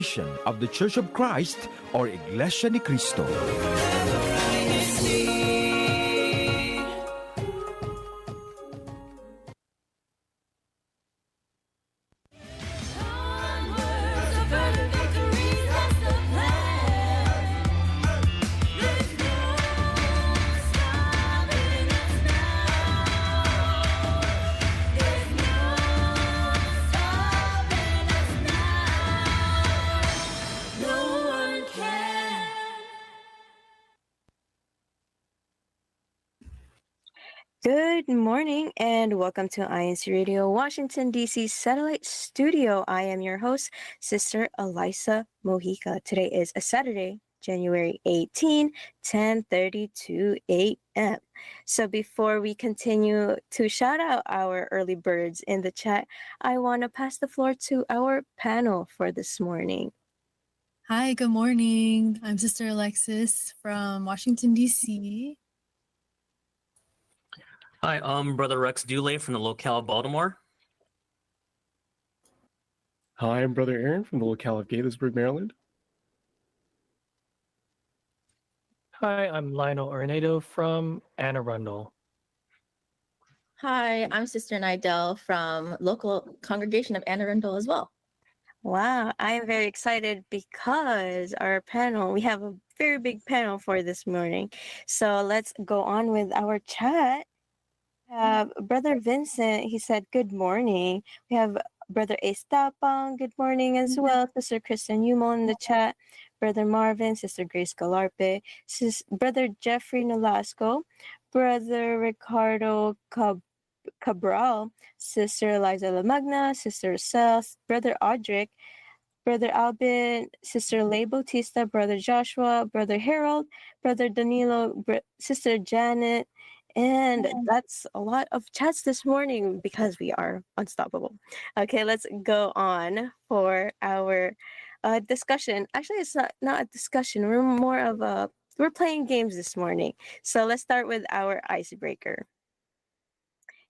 of the Church of Christ or Iglesia ni Cristo. Good morning and welcome to INCRadio Washington, D.C. Satellite Studio. I am your host, Sister Elisa Mojica. Today is a Saturday, January 18, 10:32 a.m. So before we continue to shout out our early birds in the chat, I want to pass the floor to our panel for this morning. Hi, good morning. I'm Sister Alexis from Washington, D.C. Hi, I'm Brother Rex Dulé from the locale of Baltimore. Hi, I'm Brother Aaron from the locale of Gaithersburg, Maryland. Hi, I'm Lionel Ornado from Anne Arundel. Hi, I'm Sister Nidell from local congregation of Anne Arundel as well. Wow, I am very excited because our panel, we have a very big panel for this morning. So let's go on with our chat. Brother Vincent, he said, good morning. We have Brother Estapang, good morning as well. Sister Kristen Yumo in the chat. Brother Marvin, Sister Grace Galarpe, Brother Jeffrey Nolasco, Brother Ricardo Cabral, Sister Eliza Lamagna, Sister Cel, Brother Audric, Brother Albin, Sister Lay Bautista, Brother Joshua, Brother Harold, Brother Danilo, Sister Janet, and that's a lot of chats this morning because we are unstoppable. Okay, let's go on for our discussion. Actually, it's not a discussion. We're playing games this morning. So let's start with our icebreaker.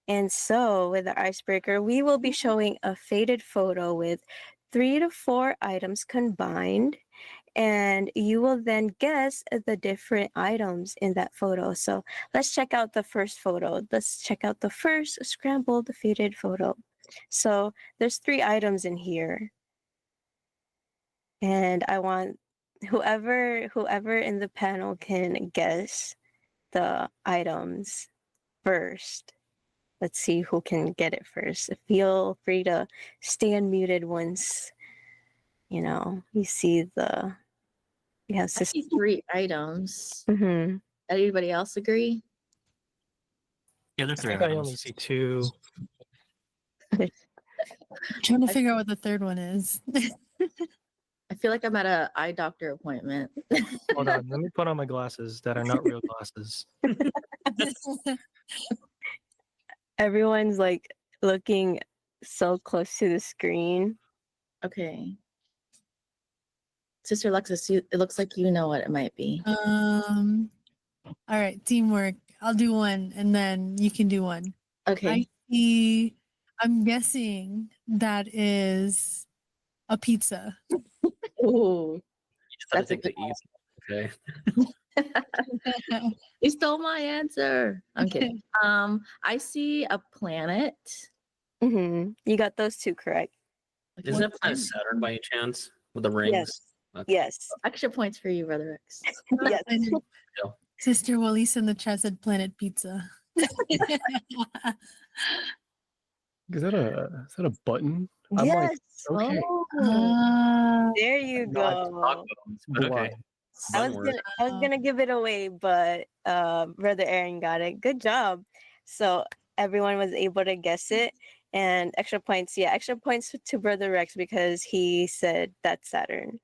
And so with the icebreaker, we will be showing a faded photo with 3 to 4 items combined, and you will then guess the different items in that photo. So let's check out the first photo. Let's check out the first scrambled faded photo. So there's 3 items in here. And I want whoever in the panel can guess the items first. Let's see who can get it first. Feel free to stay unmuted once, you see we have I see 3 items. Mm-hmm. Everybody else agree? Yeah, there's 3 I only items. see 2. Trying to figure out what the third one is. I feel like I'm at an eye doctor appointment. Hold on, let me put on my glasses that are not real glasses. Everyone's like looking so close to the screen. Okay. Sister Alexis, it looks like you know what it might be. All right, teamwork. I'll do one and then you can do one. Okay. I'm guessing that is a pizza. Ooh. That's That's a the easy. Okay. You stole my answer. I'm kidding. I see a planet. Mm-hmm. You got those 2 correct. Isn't it planet Saturn by any chance with the rings? Yes. Okay. Yes. Extra points for you, Brother X. Yes. Sister Walisa in the chat said Planet Pizza. Is that a button? I'm Yes. like, okay. There you go. But okay. I was gonna give it away, but Brother Aaron got it. Good job. So everyone was able to guess it, and extra points. Yeah, extra points to Brother Rex because he said that's Saturn.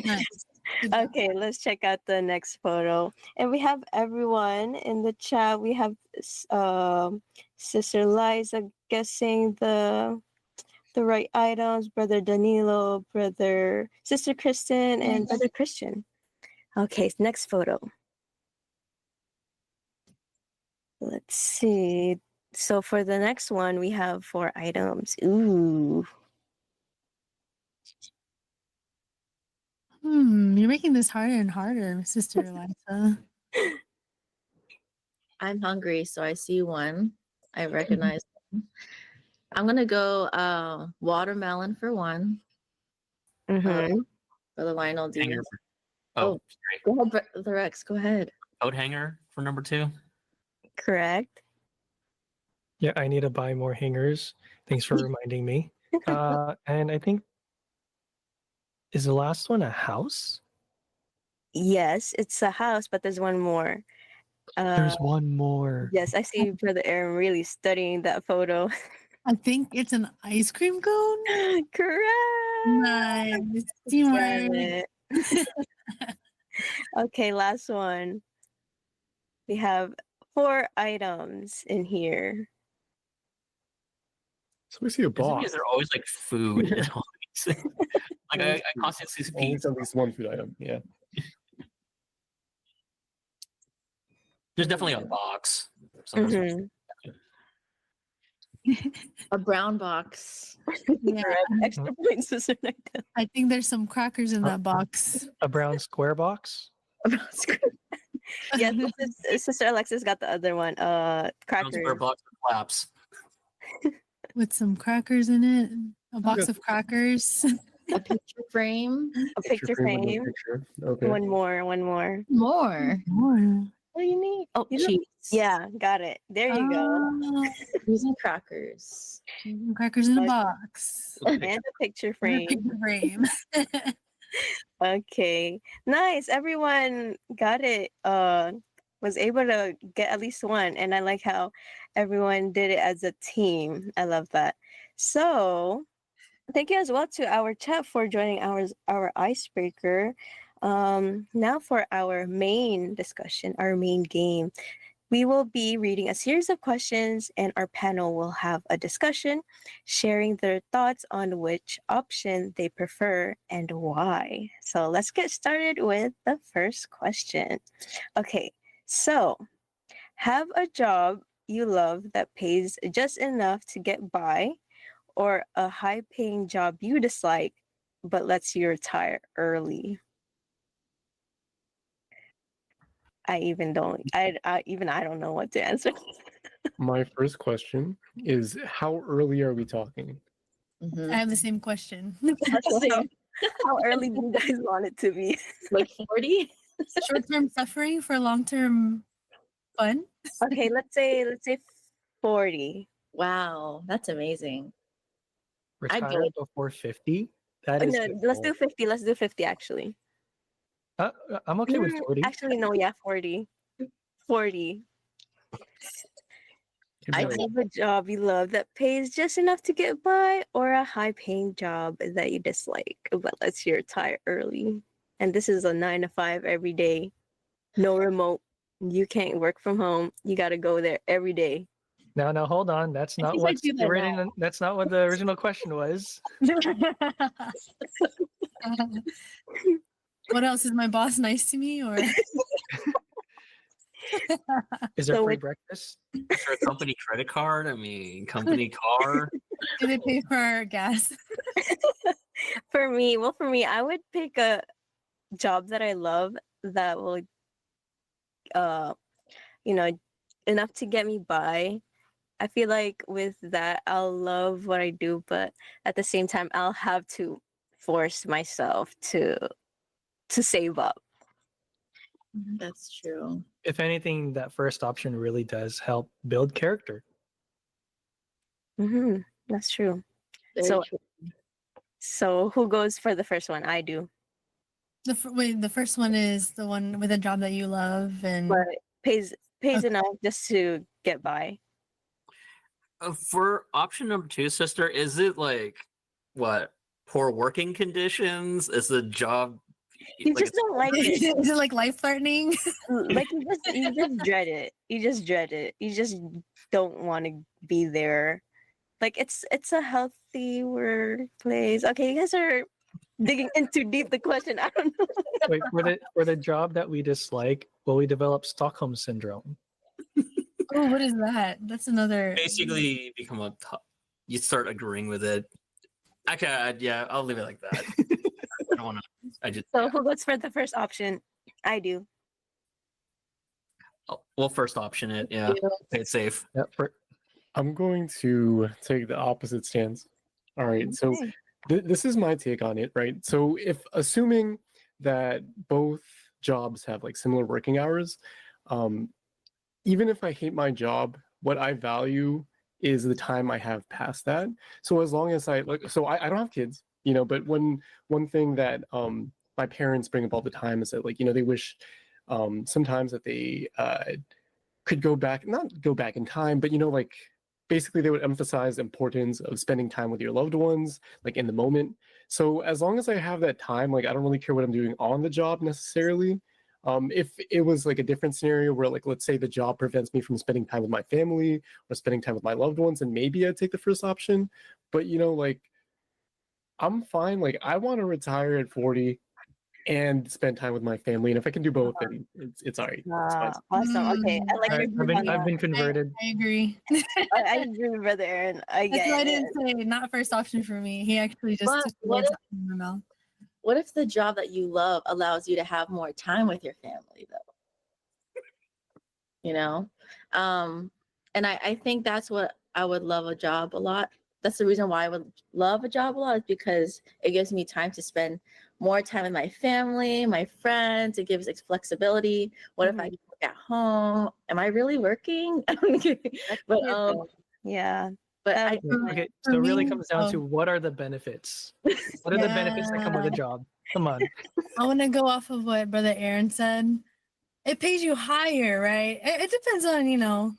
Nice. Okay, let's check out the next photo. And we have everyone in the chat. We have Sister Liza guessing the right items, Brother Danilo, Sister Kristen, and Brother Christian. Okay, next photo. Let's see. So for the next one, we have 4 items. Ooh. You're making this harder and harder, Sister Eliza. I'm hungry, so I see one. I recognize them. I'm gonna go watermelon for one. Mm-hmm. Brother Lionel, do you? Hanger. Oh, Sorry. go ahead, Brother Rex. Go ahead. Coat hanger for number 2. Correct. Yeah, I need to buy more hangers. Thanks for reminding me. And I think, is the last one a house? Yes, it's a house, but there's one more. There's one more. Yes, I see Brother Aaron really studying that photo. I think it's an ice cream cone. Correct. Nice. Got Teamwork. it. Okay, last one. We have 4 items in here. So we see a box. They're always like food. Like I constantly see Always pizza. at least one food item. Yeah. There's definitely a box. Something. Mhm. A brown box. Yeah. Correct. Extra points, Sister Nagda. I think there's some crackers in that box. A brown square box? Yes, Sister Alexis got the other one. Crackers. Square box with flaps. With some crackers in it. A box of crackers. A picture frame. A picture with no frame. picture. Okay. One more. More. More. What do you need? Oh, You know- cheese. Yeah, got it. There you go. Oh, Using crackers. crackers in a Nice. box. And a picture frame. Picture frame. Okay. Nice. Everyone got it. Was able to get at least one. And I like how everyone did it as a team. I love that. So thank you as well to our chat for joining our icebreaker. Now for our main discussion, our main game. We will be reading a series of questions, and our panel will have a discussion, sharing their thoughts on which option they prefer and why. So let's get started with the first question. Okay, so have a job you love that pays just enough to get by, or a high paying job you dislike but lets you retire early. I don't know what to answer. My first question is, how early are we talking? Mhm. I have the same question. How early do you guys want it to be? Like 40? Short-term suffering for long-term fun. Okay, let's say 40. Wow, that's amazing. I'd Retire go- before 50? That is No, the let's goal. do 50. Let's do 50 actually. I'm okay with 40. Actually, no, yeah, 40. 40. I'd Maybe say- Have a job you love that pays just enough to get by, or a high paying job that you dislike but lets you retire early. And this is a 9 to 5 every day. No remote. You can't work from home. You got to go there every day. Now, hold on. That's not think what I'd do that now. That's not what the original question was. What else? Is my boss nice to me, or Is there So free it- breakfast? Is there a company credit card? I mean, company car. do they pay for gas? For me, I would pick a job that I love that will, you know, enough to get me by. I feel like with that, I'll love what I do, but at the same time, I'll have to force myself to save up. That's true. If anything, that first option really does help build character. That's true. Very So- true. So who goes for the first one? I do, The first one is the one with a job that you love and but pays Okay. enough just to get by. For option number 2, sister, is it like what? Poor working conditions? Is the job You like just don't like it. is it like life threatening? Like you just dread it. You just dread it. You just don't want to be there. Like it's a healthy workplace. Okay, you guys are digging in too deep the question. I don't know. Wait, for the job that we dislike, will we develop Stockholm syndrome? Oh, what is that? That's another. basically become you start agreeing with it? Okay, yeah, I'll leave it like that. I don't want to. I just So who goes for the first option? I do. we'll first option it. Yeah, play it safe. Yeah, I'm going to take the opposite stance. All right, so Okay. this is my take on it, right? So if assuming that both jobs have like similar working hours, um, even if I hate my job, what I value is the time I have past that. So as long as I like, so I don't have kids, you know, but one thing that my parents bring up all the time is that like, you know, they wish sometimes that they could go back, not go back in time, but you know, like basically they would emphasize the importance of spending time with your loved ones, like in the moment. So as long as I have that time, like I don't really care what I'm doing on the job necessarily. If it was like a different scenario where like let's say the job prevents me from spending time with my family or spending time with my loved ones, and maybe I'd take the first option. But you know, like I'm fine. Like I want to retire at 40 and spend time with my family. And if I can do both, then it's all right. It's fine. Awesome. Okay, I like I, your view on I've that. been converted. I agree. I agree with Brother Aaron. I That's get why I it. didn't say not first option for me. He actually just But took the what words if- out of my mouth. What if the job that you love allows you to have more time with your family, though? You know, and I think that's what I would love a job a lot. That's the reason why I would love a job a lot, is because it gives me time to spend more time with my family, my friends. It gives us flexibility. What if I work at home? Am I really working? I'm kidding. But Cute though. Yeah. but That I was nice. Okay, For so it really me, comes down to what are the benefits? What are the benefits that come with a Yeah. job? Come on. I want to go off of what Brother Aaron said. It pays you higher, right? It depends on, you know,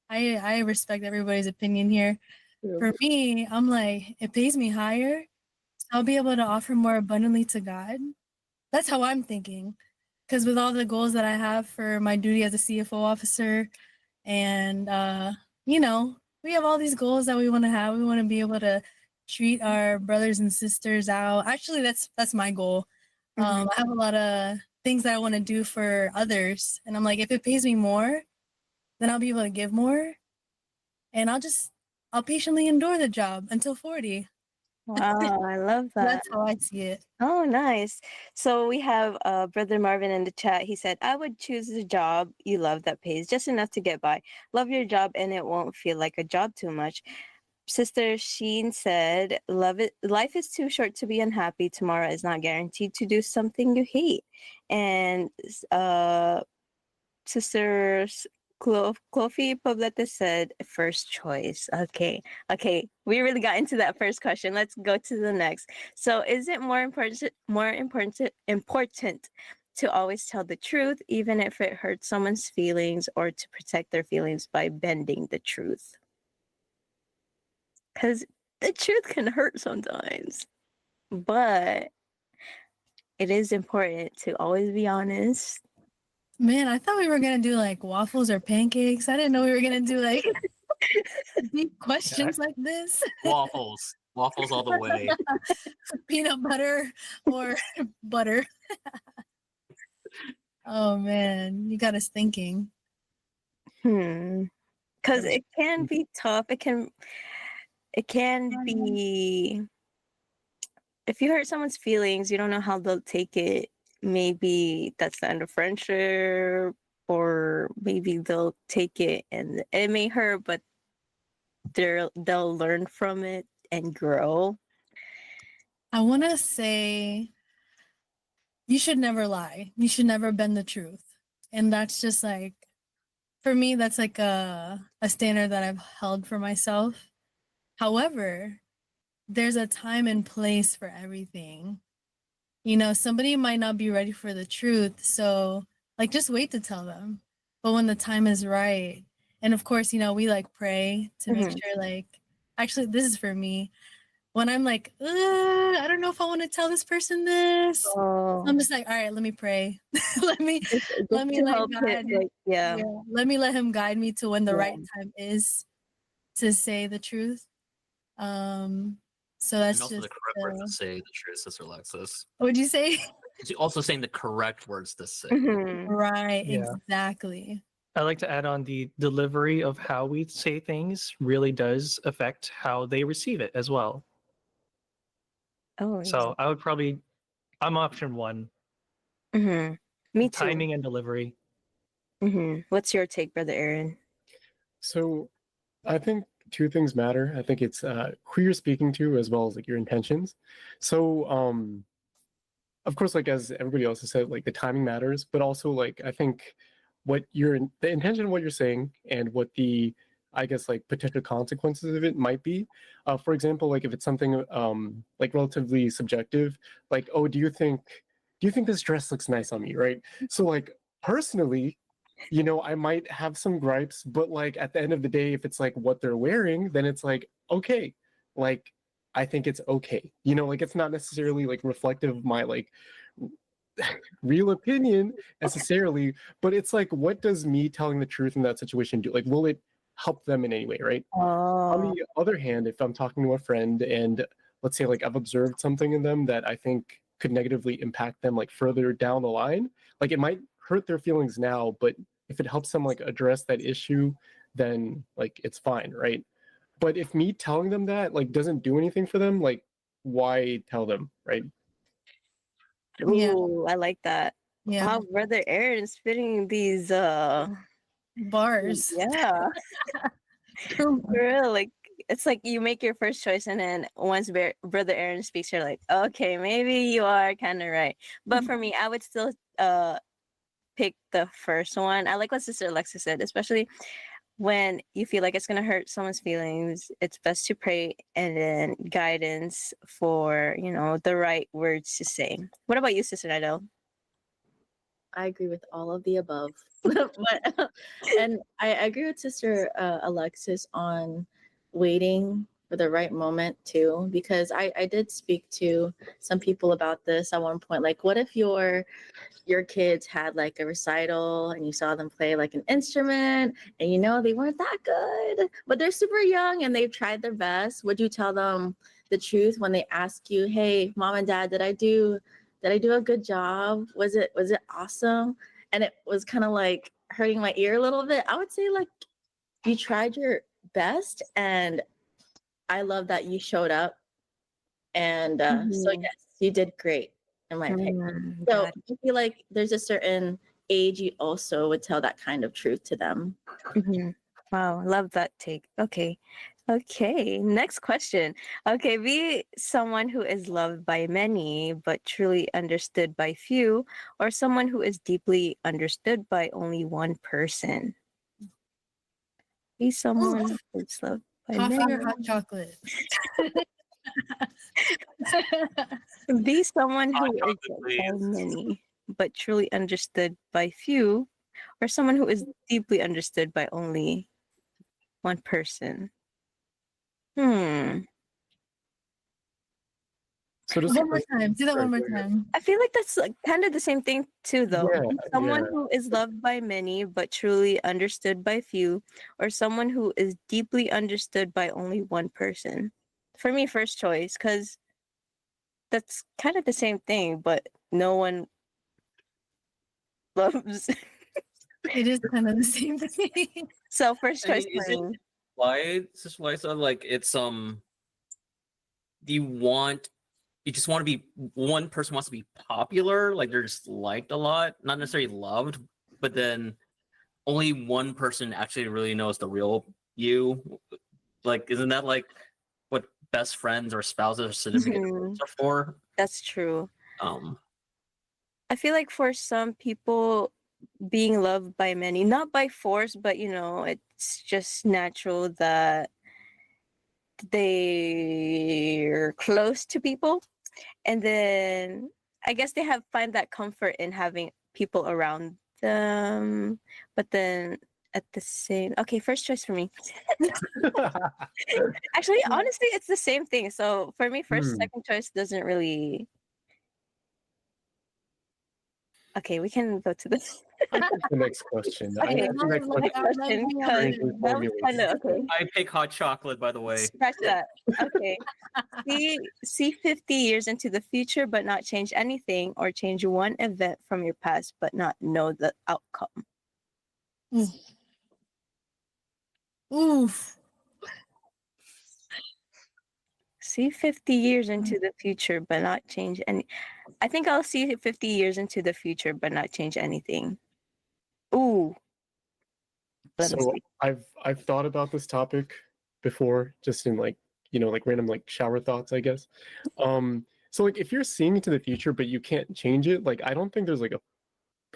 I respect everybody's opinion here. True. For me, I'm like, it pays me higher. So I'll be able to offer more abundantly to God. That's how I'm thinking. Because with all the goals that I have for my duty as a CFO officer, and you know, we have all these goals that we want to have. We want to be able to treat our brothers and sisters out. Actually, that's my goal. I have a lot of things that I want to do for others, and I'm like, if it pays me more, then I'll be able to give more, and I'll patiently endure the job until 40. Wow, I love that. That's how I see it. Oh, nice. So we have Brother Marvin in the chat. He said, I would choose a job you love that pays just enough to get by. Love your job and it won't feel like a job too much. Sister Sheen said, love it. Life is too short to be unhappy. Tomorrow is not guaranteed to do something you hate. And Sister Clofi Poblete said, first choice. Okay. We really got into that first question. Let's go to the next. So is it more important to always tell the truth, even if it hurts someone's feelings, or to protect their feelings by bending the truth? Because the truth can hurt sometimes, but it is important to always be honest. Man, I thought we were gonna do like waffles or pancakes. I didn't know we were gonna do like deep questions like this. Waffles all the way. Peanut butter or butter. Oh man, you got us thinking. Because it can be tough. It can be, if you hurt someone's feelings, you don't know how they'll take it. Maybe that's the end of friendship, or maybe they'll take it and it may hurt, but they'll learn from it and grow. I want to say you should never lie. You should never bend the truth. And that's just like, for me, that's like a standard that I've held for myself. However, there's a time and place for everything. You know, somebody might not be ready for the truth. So, like, just wait to tell them. But when the time is right, and of course, you know, we like pray to make sure, like, actually, this is for me. When I'm like, I don't know if I want to tell this person this. I'm just like, all right, let me pray. let me let God, let me let him guide me to when the right time is to say the truth. So that's And also just the correct words to say the truth, Sister Alexis. What'd you say? Also saying the correct words to say. Right, Yeah. exactly. I like to add on the delivery of how we say things really does affect how they receive it as well. Oh, So I would probably I'm option one. Mm-hmm. Me too. Timing and delivery. Mm-hmm. What's your take, Brother Aaron? So I think two things matter. I think it's who you're speaking to as well as like your intentions. So of course, like as everybody else has said, like the timing matters, but also like I think what the intention of what you're saying and what the I guess like potential consequences of it might be. For example, like if it's something like relatively subjective, like oh, do you think this dress looks nice on me, right? So like personally, you know, I might have some gripes, but like at the end of the day, if it's like what they're wearing, then it's like okay, like I think it's okay. You know, like it's not necessarily like reflective of my like real opinion necessarily, but it's like what does me telling the truth in that situation do? Like will it help them in any way, right? On Oh, the other hand, if I'm talking to a friend and let's say like I've observed something in them that I think could negatively impact them like further down the line, like it might hurt their feelings now, but if it helps them like address that issue, then like it's fine, right? But if me telling them that like doesn't do anything for them, like why tell them, right? Yeah. ooh, I like that. Yeah. Wow, Brother Aaron is spitting these Bars. yeah. For real, like it's like you make your first choice, and then once Brother Aaron speaks, you're like, okay, maybe you are kind of right. But for me, I would still pick the first one. I like what Sister Alexa said, especially when you feel like it's gonna hurt someone's feelings. It's best to pray and then guidance for the right words to say. What about you, Sister Nidal? I agree with all of the above. But, and I agree with Sister Alexis on waiting for the right moment too, because I did speak to some people about this at one point. Like, what if your kids had like a recital and you saw them play like an instrument and they weren't that good, but they're super young and they've tried their best? Would you tell them the truth when they ask you, hey, mom and dad, did I do a good job? Was it awesome? And it was kind of like hurting my ear a little bit. I would say like you tried your best, and I love that you showed up. And so Mhm. yes, you did great in my opinion. So Got I feel like there's a certain age you also would tell that kind of truth to them. it. Mhm. Wow, love that take. Okay. Okay, next question. Okay, be someone who is loved by many but truly understood by few, or someone who is deeply understood by only one person. Be someone Oof. who is loved by Coffee many. or hot chocolate? Be someone Hot who is chocolate, loved by please. many but truly understood by few, or someone who is deeply understood by only one person. Hmm. So just One more time. Do that sorry, one more go ahead. time. I feel like that's like kind of the same thing too, though. Yeah, Someone yeah. who is loved by many but truly understood by few, or someone who is deeply understood by only one person. For me, first choice, because that's kind of the same thing, but no one loves. It is kind of the same thing. So first I choice mean, for is it me. why it's just why so like it's do you just want to be one person wants to be popular, like they're just liked a lot, not necessarily loved, but then only one person actually really knows the real you. Like, isn't that like what best friends or spouses or significant Mhm. others are for? That's true. Um, I feel like for some people, being loved by many, not by force, but it's just natural that they're close to people. And then I guess they find that comfort in having people around them. But then at the same, okay, first choice for me. Actually, honestly, it's the same thing. So for me, first, Hmm. second choice doesn't really. Okay, we can go to this. The next question. I Okay, think the next Like, next question is question, the because strangely that was kind formulated. of okay. I pick hot chocolate, by the way. Scratch that. Okay. See 50 years into the future but not change anything, or change one event from your past but not know the outcome. Oof. See 50 years into the future but not change any. I think I'll see 50 years into the future, but not change anything. Ooh. Let me So see. I've thought about this topic before, just in like, you know, like random like shower thoughts, I guess. So like if you're seeing into the future but you can't change it, like I don't think there's like a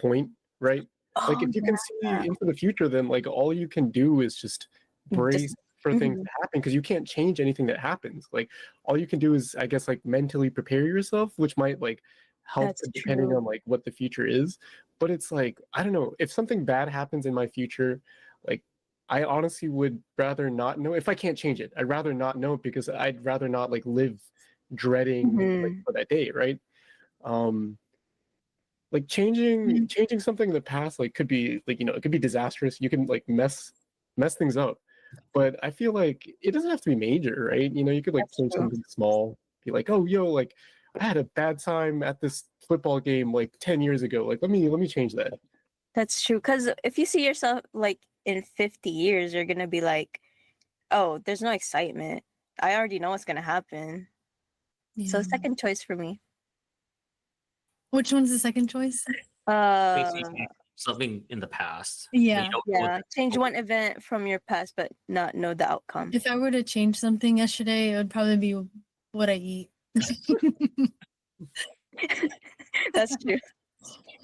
point, right? Like Oh, if you can see into the future, then like all you can do is just brace for things to happen, because you can't change anything that happens. Like all you can do is, I guess, like mentally prepare yourself, which might like help That's depending true. on like what the future is. But it's like, I don't know, if something bad happens in my future, like I honestly would rather not know. If I can't change it, I'd rather not know, because I'd rather not like live dreading like for that day, right? Like changing something in the past like could be like, you know, it could be disastrous. You can like mess things up. But I feel like it doesn't have to be major, right? You know, you could like That's change true. something small, be like, oh yo, like I had a bad time at this football game like 10 years ago. Like let me change that. That's true. Because if you see yourself like in 50 years, you're gonna be like, oh, there's no excitement. I already know what's gonna happen. So Yeah. second choice for me. Which one's the second choice? Basically, change something in the past. but Yeah. you don't know what Yeah, change one event from your past, but not know the outcome. If I were to change something yesterday, it would probably be what I eat. That's true.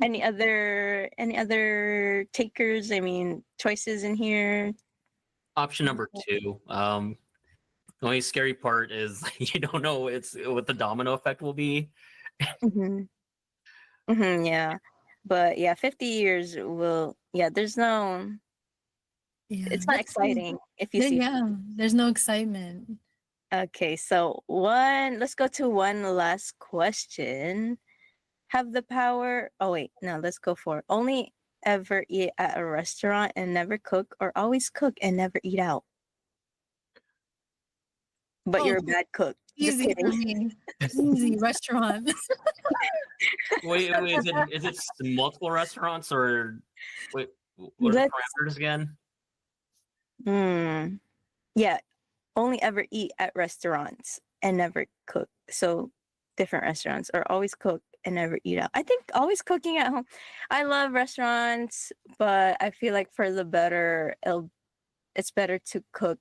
Any other takers? I mean, choices in here. Option number 2. The only scary part is you don't know what the domino effect will be. Yeah, but yeah, 50 years will. Yeah, there's no. Yeah. It's not that's- exciting if you see. Yeah, there's no excitement. Okay, so let's go to one last question. Have the power. Oh, wait, no, let's go for only ever eat at a restaurant and never cook, or always cook and never eat out. But you're a bad cook. Just Easy for kidding. me. Easy restaurant. Wait, is it multiple restaurants, or wait, what are the parameters again? Yeah, only ever eat at restaurants and never cook. So different restaurants, or always cook and never eat out. I think always cooking at home. I love restaurants, but I feel like for the better, it's better to cook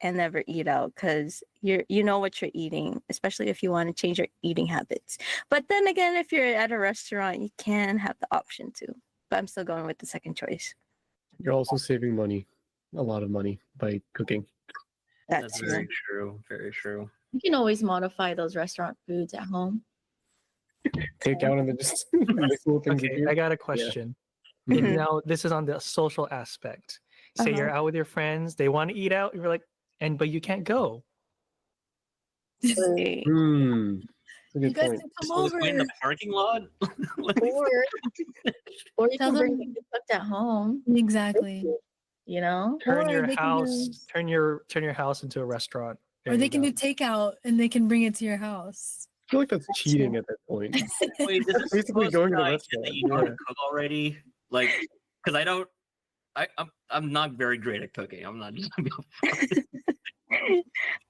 and never eat out, because you know what you're eating, especially if you want to change your eating habits. But then again, if you're at a restaurant, you can have the option to. But I'm still going with the second choice. You're also saving money, a lot of money, by cooking. That's true. very true. Very true. You can always modify those restaurant foods at home. Take out and then just mix little things Okay, with I you. got a question. Mhm. Now, this is on the social aspect. Say you're out with your friends, they want to eat out, you're like, but you can't go. Wait. That's a You good guys point. can come So just wait in over. the parking lot. Or you Tell can bring them- it cooked at home, Exactly. you know? Turn Or your they can house, use- turn your house into a restaurant. There Or they you can go. do takeout and they can bring it to your house. I feel like that's cheating at that point. Wait, is That's this basically supposed going to to be the like that restaurant. you know how to Yeah. cook already? Like, because I'm not very great at cooking. I'm not just gonna be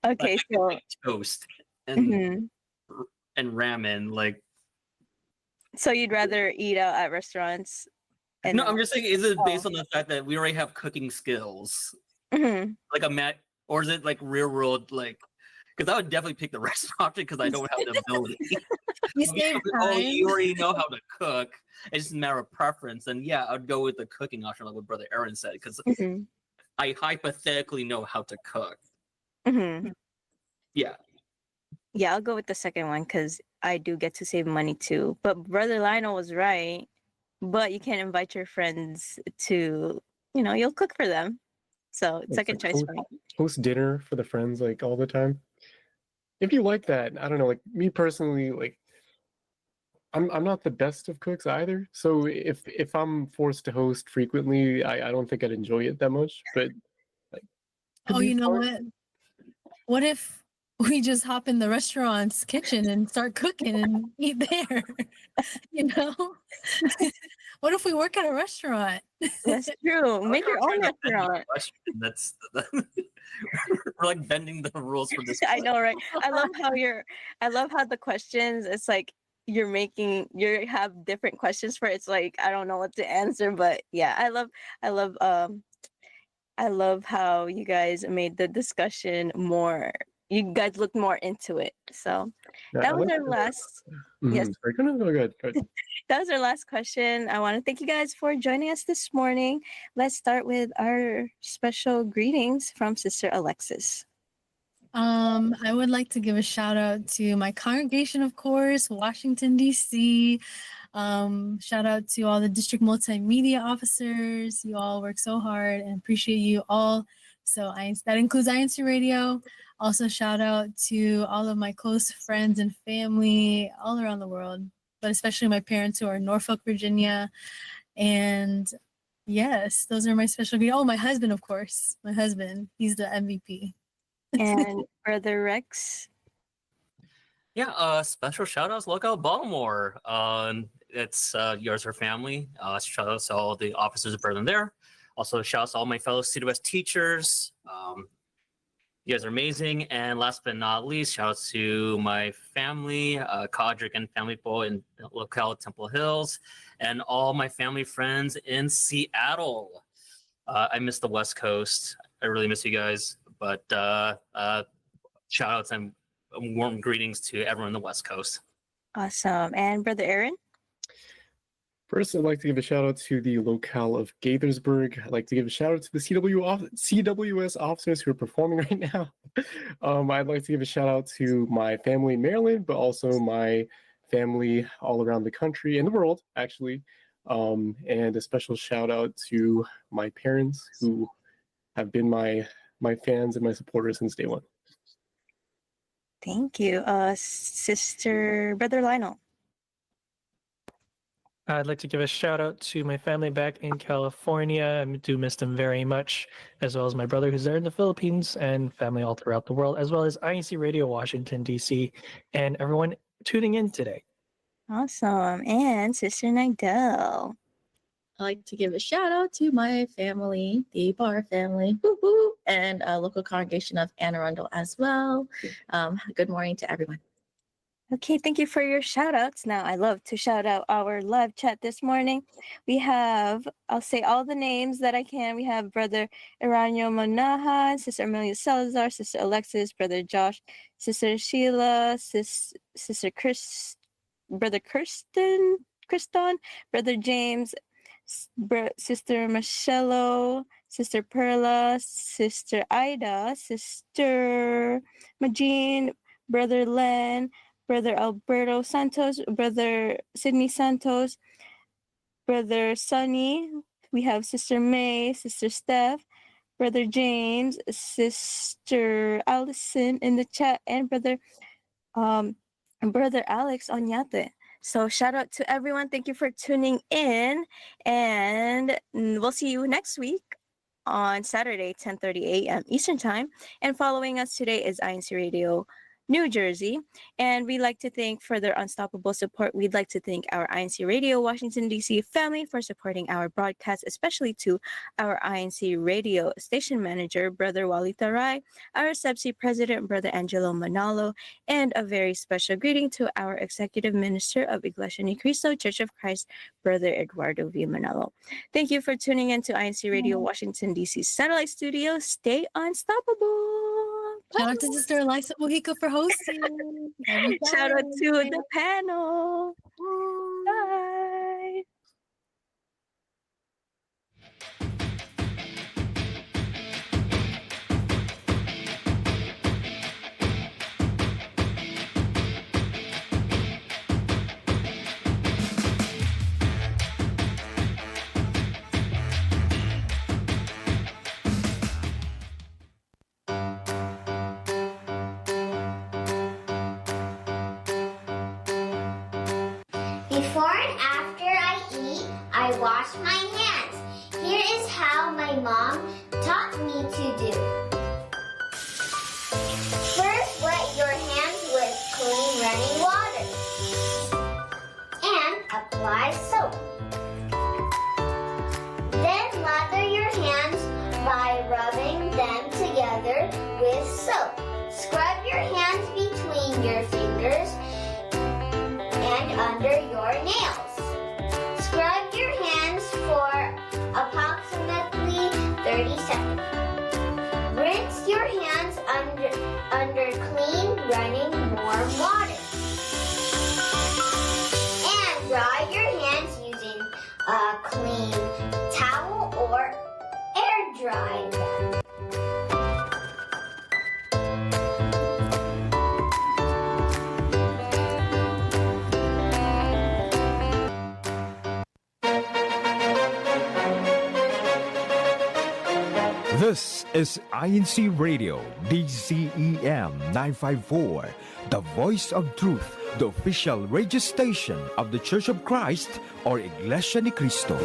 Okay, so toast and mhm. and ramen. Like, So you'd rather eat out at restaurants? And no, I'm just saying, is it based Oh. on the fact that we already have cooking skills, Mhm. like a mat, or is it like real world? Like, because I would definitely pick the restaurant option because I don't have the ability. You If save oh, you time. already know how to cook. It's just a matter of preference. And yeah, I'd go with the cooking option, like what Brother Aaron said, because Mhm. I hypothetically know how to cook. Mhm. Yeah. Yeah, I'll go with the second one because I do get to save money too. But Brother Lionel was right. But you can't invite your friends to, you'll cook for them. So It's second like choice for me. host dinner for the friends like all the time. If you like that, I don't know, like me personally, like I'm not the best of cooks either. So if I'm forced to host frequently, I don't think I'd enjoy it that much. But like, could Oh, be you know fun. what? What if we just hop in the restaurant's kitchen and start cooking and eat there? You know? What if we work at a restaurant? That's true. Make your own restaurant. That's we're like bending the rules for this. I know, right? I love how the questions, it's like you have different questions for it. It's like I don't know what to answer, but yeah, I love I love how you guys made the discussion more. You guys looked more into it. So Yeah, that I was like our last. Yes, Sorry, go ahead. that was our last question. I want to thank you guys for joining us this morning. Let's start with our special greetings from Sister Alexis. I would like to give a shout out to my congregation, of course, Washington, D.C. Shout out to all the district multimedia officers. You all work so hard and appreciate you all. So that includes INCRadio. Also, shout out to all of my close friends and family all around the world, but especially my parents who are in Norfolk, Virginia. And yes, those are my special greetings. Oh, my husband, of course. My husband, he's the MVP. And Brother Rex. Yeah, special shout outs, look out Baltimore. It's yours or family. Shout outs to all the officers of Berlin there. Also, shout outs to all my fellow CWS teachers. You guys are amazing. And last but not least, shout outs to my family, Kodrick and family boy in locale Temple Hills, and all my family friends in Seattle. I miss the West Coast. I really miss you guys. But shout outs and warm greetings to everyone on the West Coast. Awesome. And Brother Aaron? First, I'd like to give a shout out to the locale of Gaithersburg. I'd like to give a shout out to the CWS officers who are performing right now. I'd like to give a shout out to my family in Maryland, but also my family all around the country and the world, actually. And a special shout out to my parents who have been my fans and my supporters since day one. Thank you. Brother Lionel. I'd like to give a shout out to my family back in California. I do miss them very much, as well as my brother who's there in the Philippines and family all throughout the world, as well as INCRadio Washington, D.C., and everyone tuning in today. Awesome. And Sister Nigel. I like to give a shout out to my family, the Barr family, woo-hoo, and a local congregation of Anne Arundel as well. Good morning to everyone. Okay, thank you for your shout outs. Now, I love to shout out our live chat this morning. We have, I'll say all the names that I can. We have Brother Iranio Manahan, Sister Amelia Salazar, Sister Alexis, Brother Josh, Sister Sheila, Sister Chris, Brother Kriston, Brother James, Sister Michello, Sister Perla, Sister Ida, Sister Majine, Brother Len, Brother Alberto Santos, Brother Sidney Santos, Brother Sonny. We have Sister May, Sister Steph, Brother James, Sister Allison in the chat, and Brother Alex Onyate. So shout out to everyone. Thank you for tuning in, and we'll see you next week on Saturday, 10:30 a.m. Eastern Time. And following us today is INCRadio New Jersey, and we'd like to thank for their unstoppable support. We'd like to thank our INCRadio Washington, D.C. family for supporting our broadcast, especially to our INCRadio station manager, Brother Wally Taray, our SEBC president, Brother Angelo Manalo, and a very special greeting to our executive minister of Iglesianicristo Church of Christ, Brother Eduardo V. Manalo. Thank you for tuning in to INCRadio Washington, D.C. satellite studio. Stay unstoppable. Shout out to Sister Elisa Mojica for hosting. Shout out to the panel. Bye. Before and after I eat, I wash my hands. Here is how my mom taught me to do. First, wet your hands with clean running water and apply soap. Then lather your hands by rubbing them together with soap. Scrub your hands between your fingers and after clean running warm water. And dry your hands using a clean towel or air dry them. This is INCRadio, DCEM 954, the voice of truth, the official radio station of the Church of Christ or Iglesia ni Cristo.